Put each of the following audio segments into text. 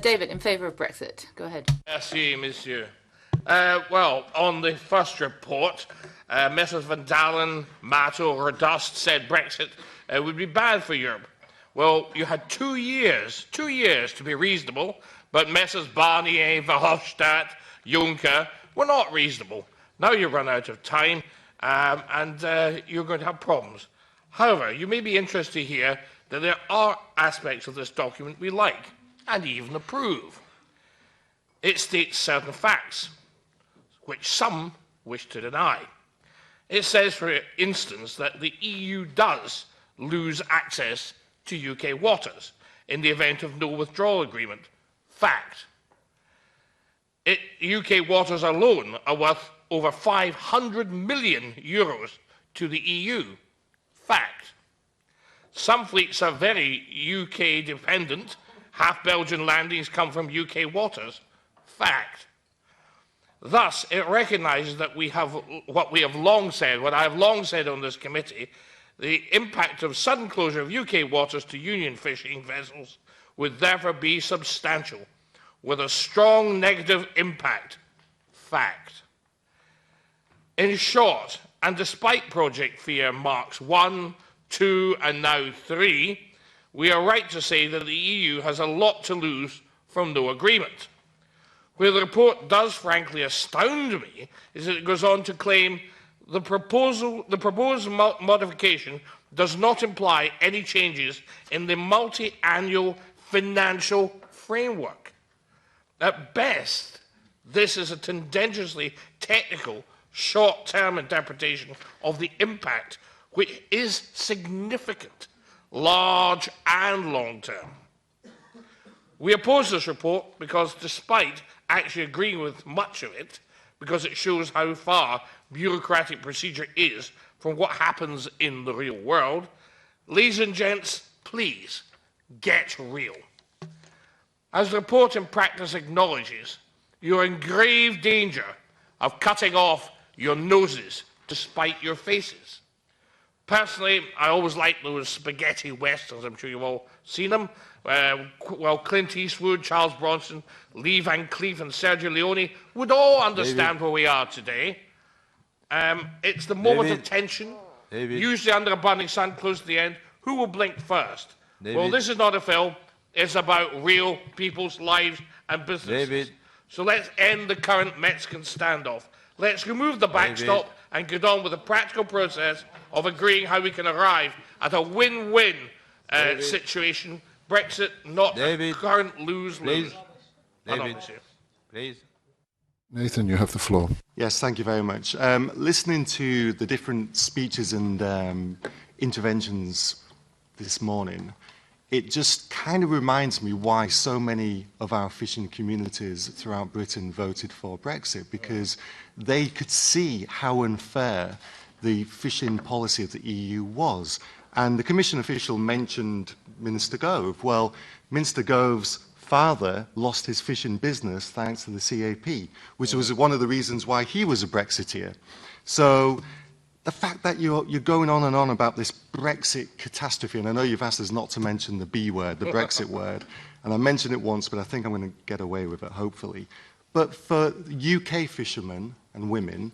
David, in favour of Brexit. Go ahead. Merci, monsieur. Well, on the first report, Messrs Van Dalen, Mato, or Dust said Brexit would be bad for Europe. Well, you had 2 years to be reasonable, but Messrs Barnier, Verhofstadt, Juncker were not reasonable. Now you run out of time, and you're going to have problems. However, you may be interested to hear that there are aspects of this document we like, and even approve. It states certain facts, which some wish to deny. It says, for instance, that the EU does lose access to UK waters in the event of no withdrawal agreement. Fact. UK waters alone are worth over 500 million euros to the EU. Fact. Some fleets are very UK dependent. Half Belgian landings come from UK waters. Fact. Thus, it recognises that we have what we have long said, what I have long said on this committee, the impact of sudden closure of UK waters to Union fishing vessels would therefore be substantial, with a strong negative impact. Fact. In short, and despite Project Fear Marks 1, 2 and now 3, we are right to say that the EU has a lot to lose from no agreement. Where the report does frankly astound me is that it goes on to claim the proposed modification does not imply any changes in the multi-annual financial framework. At best, this is a tendentiously technical, short-term interpretation of the impact, which is significant, large and long-term. We oppose this report because, despite actually agreeing with much of it, because it shows how far bureaucratic procedure is from what happens in the real world, ladies and gents, please get real. As the report in practice acknowledges, you are in grave danger of cutting off your noses to spite your faces. Personally, I always like those spaghetti westerns. I'm sure you've all seen them. Well, Clint Eastwood, Charles Bronson, Lee Van Cleef and Sergio Leone would all understand where we are today. It's the moment of tension, usually under a burning sun close to the end. Who will blink first? Well, this is not a film. It's about real people's lives and businesses. So let's end the current Mexican standoff. Let's remove the backstop and get on with the practical process of agreeing how we can arrive at a win-win situation. Brexit, not a current lose-lose. Please. Nathan, you have the floor. Yes, thank you very much. Listening to the different speeches and interventions this morning, it just kind of reminds me why so many of our fishing communities throughout Britain voted for Brexit, because they could see how unfair the fishing policy of the EU was. And the Commission official mentioned Minister Gove. Well, Minister Gove's father lost his fishing business thanks to the CAP, which was one of the reasons why he was a Brexiteer. So the fact that you're going on and on about this Brexit catastrophe, and I know you've asked us not to mention the B word, the Brexit word, and I mentioned it once, but I think I'm going to get away with it, hopefully. But for UK fishermen and women,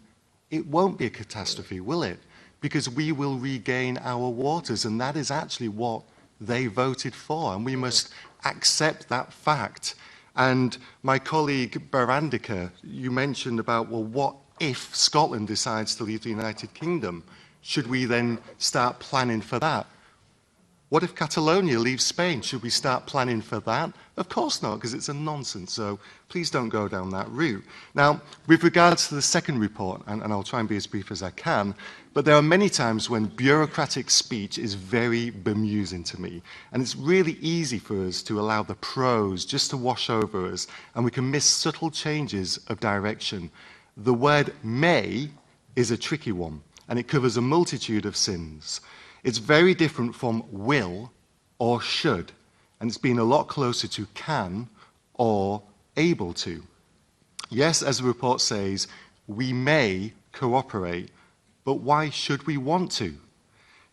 it won't be a catastrophe, will it? Because we will regain our waters, and that is actually what they voted for, and we must accept that fact. And my colleague Barandika, you mentioned about, well, what if Scotland decides to leave the United Kingdom? Should we then start planning for that? What if Catalonia leaves Spain? Should we start planning for that? Of course not, because it's a nonsense. So please don't go down that route. Now, with regards to the second report, and I'll try and be as brief as I can, but there are many times when bureaucratic speech is very bemusing to me. And it's really easy for us to allow the prose just to wash over us, and we can miss subtle changes of direction. The word may is a tricky one, and it covers a multitude of sins. It's very different from will or should, and it's been a lot closer to can or able to. Yes, as the report says, we may cooperate, but why should we want to?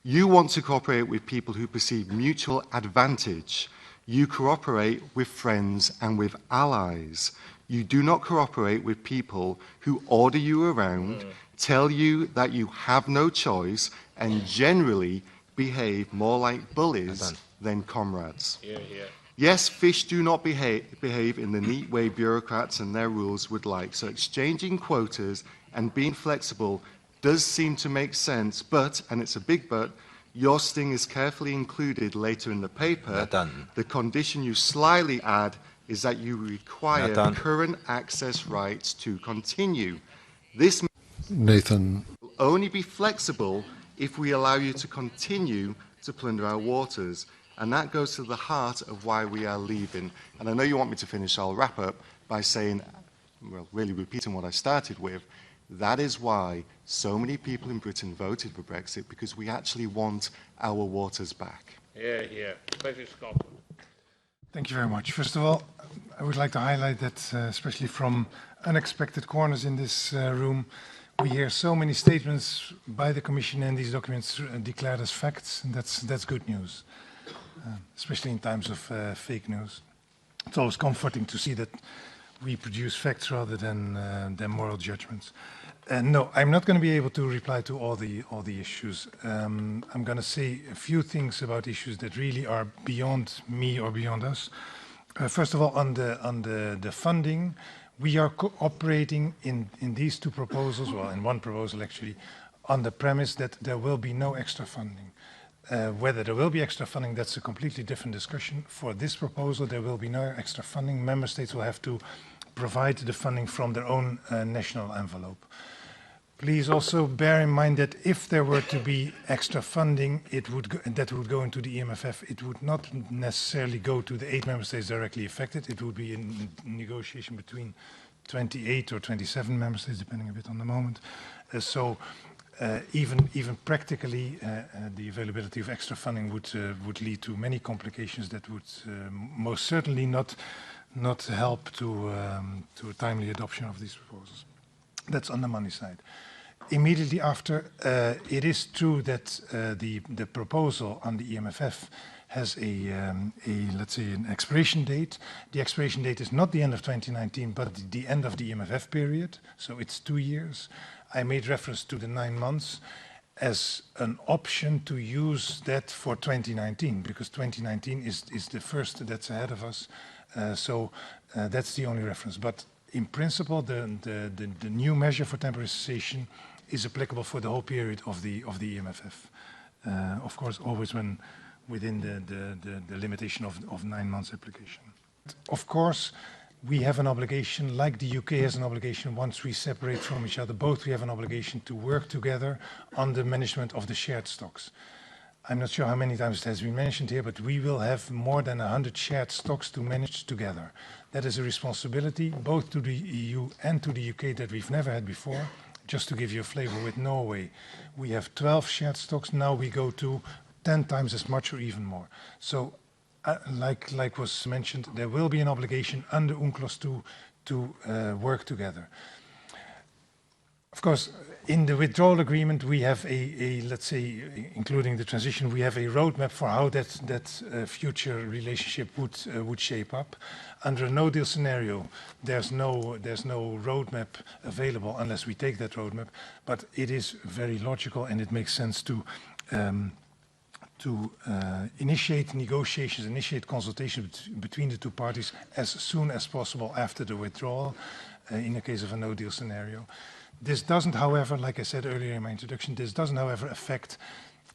You want to cooperate with people who perceive mutual advantage. You cooperate with friends and with allies. You do not cooperate with people who order you around, tell you that you have no choice, and generally behave more like bullies than comrades. Here, here. Yes, fish do not behave in the neat way bureaucrats and their rules would like. So exchanging quotas and being flexible does seem to make sense, but, and it's a big but, your sting is carefully included later in the paper. The condition you slyly add is that you require current access rights to continue. This Nathan, will only be flexible if we allow you to continue to plunder our waters. And that goes to the heart of why we are leaving. And I know you want me to finish, so I'll wrap up by saying, well, really repeating what I started with, that is why so many people in Britain voted for Brexit, because we actually want our waters back. Here, here. British Scotland. Thank you very much. First of all, I would like to highlight that, especially from unexpected corners in this room, we hear so many statements by the Commission and these documents declared as facts, and that's good news, especially in times of fake news. It's always comforting to see that we produce facts rather than moral judgments. No, I'm not going to be able to reply to all the issues. I'm going to say a few things about issues that really are beyond me or beyond us. First of all, on the funding, we are cooperating in these two proposals, well, in one proposal actually, on the premise that there will be no extra funding. Whether there will be extra funding, that's a completely different discussion. For this proposal, there will be no extra funding. Member states will have to provide the funding from their own national envelope. Please also bear in mind that if there were to be extra funding, that would go into the EMFF. It would not necessarily go to the 8 member states directly affected. It would be in negotiation between 28 or 27 member states, depending a bit on the moment. Even practically, the availability of extra funding would lead to many complications that would most certainly not help to a timely adoption of these proposals. That's on the money side. Immediately after, it is true that the proposal on the EMFF has let's say, an expiration date. The expiration date is not the end of 2019, but the end of the EMFF period, so it's 2 years. I made reference to the 9 months as an option to use that for 2019, because 2019 is the first that's ahead of us. That's the only reference. But in principle, the new measure for temporary cessation is applicable for the whole period of the EMFF. Of course, always within the limitation of 9 months application. Of course, we have an obligation, like the UK has an obligation, once we separate from each other, both we have an obligation to work together on the management of the shared stocks. I'm not sure how many times it has been mentioned here, but we will have more than 100 shared stocks to manage together. That is a responsibility both to the EU and to the UK that we've never had before. Just to give you a flavor, with Norway, we have 12 shared stocks. Now we go to 10 times as much or even more. So, like was mentioned, there will be an obligation under UNCLOS to work together. Of course, in the withdrawal agreement, we have let's say, including the transition, we have a roadmap for how that future relationship would shape up. Under a no-deal scenario, there's no roadmap available unless we take that roadmap. But it is very logical, and it makes sense to initiate negotiations, initiate consultation between the two parties as soon as possible after the withdrawal, in the case of a no-deal scenario. This doesn't, however, like I said earlier in my introduction, this doesn't, however, affect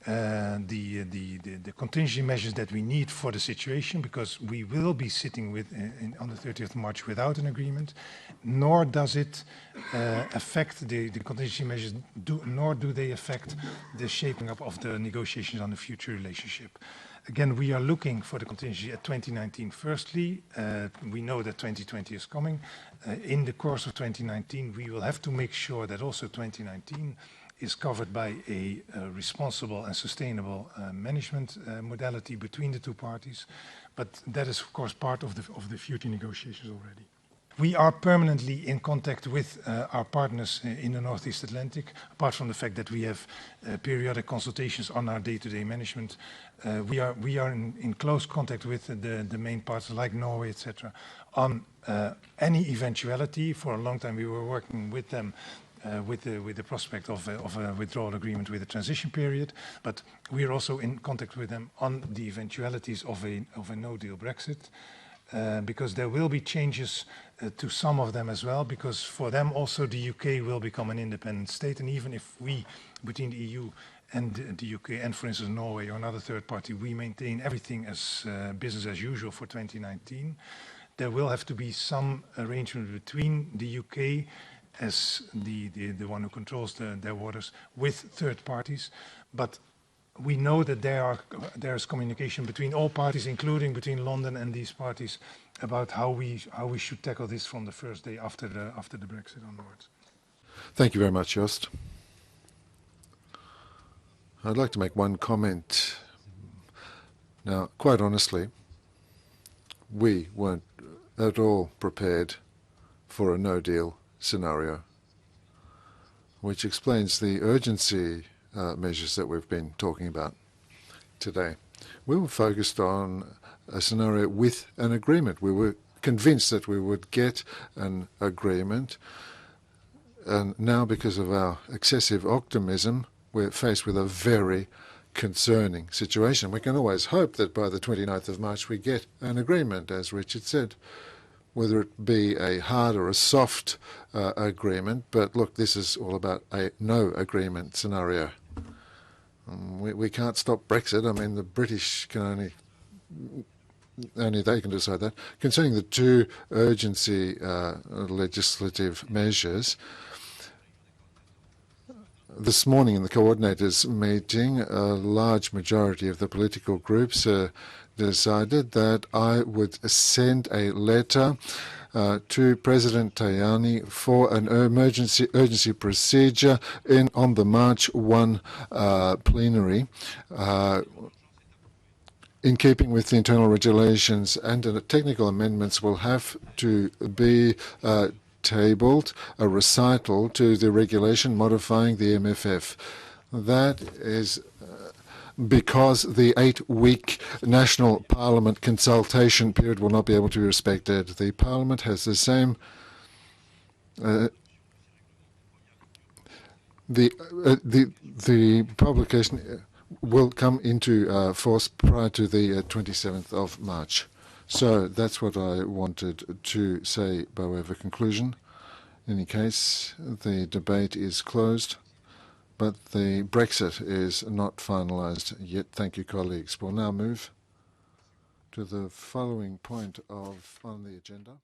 the contingency measures that we need for the situation, because we will be sitting on the 30th of March without an agreement, nor does it affect the contingency measures, nor do they affect the shaping up of the negotiations on the future relationship. Again, we are looking for the contingency at 2019 firstly. We know that 2020 is coming. In the course of 2019, we will have to make sure that also 2019 is covered by a responsible and sustainable management modality between the two parties. But that is, of course, part of the future negotiations already. We are permanently in contact with our partners in the Northeast Atlantic. Apart from the fact that we have periodic consultations on our day-to-day management, we are in close contact with the main partners like Norway, etc. On any eventuality. For a long time we were working with them with the prospect of a withdrawal agreement with a transition period, but we are also in contact with them on the eventualities of a no-deal Brexit. Because there will be changes to some of them as well, because for them also the UK will become an independent state, and even if we, between the EU and the UK and for instance Norway or another third party, we maintain everything as business as usual for 2019, there will have to be some arrangement between the UK as the one who controls their waters with third parties, but we know that there's communication between all parties, including between London and these parties, about how we should tackle this from the first day after the Brexit onwards. Thank you very much, Joost. I'd like to make one comment. Now, quite honestly, we weren't at all prepared for a no-deal scenario, which explains the urgency measures that we've been talking about today. We were focused on a scenario with an agreement. We were convinced that we would get an agreement, and now because of our excessive optimism we're faced with a very concerning situation. We can always hope that by the 29th of March we get an agreement, as Richard said, whether it be a hard or a soft agreement, but look, this is all about a no agreement scenario. We can't stop Brexit. I mean, the British can only they can decide that. Concerning the two urgency legislative measures, this morning in the coordinators meeting, a large majority of the political groups decided that I would send a letter to President Tajani for an urgency procedure on the March 1 plenary, in keeping with the internal regulations, and technical amendments will have to be tabled, a recital to the regulation modifying the MFF. That is because the 8-week national parliament consultation period will not be able to be respected. The parliament has the same the publication will come into force prior to the 27th of March. So that's what I wanted to say by way of a conclusion. In any case, the debate is closed, but the Brexit is not finalised yet. Thank you, colleagues. We'll now move to the following point on the agenda.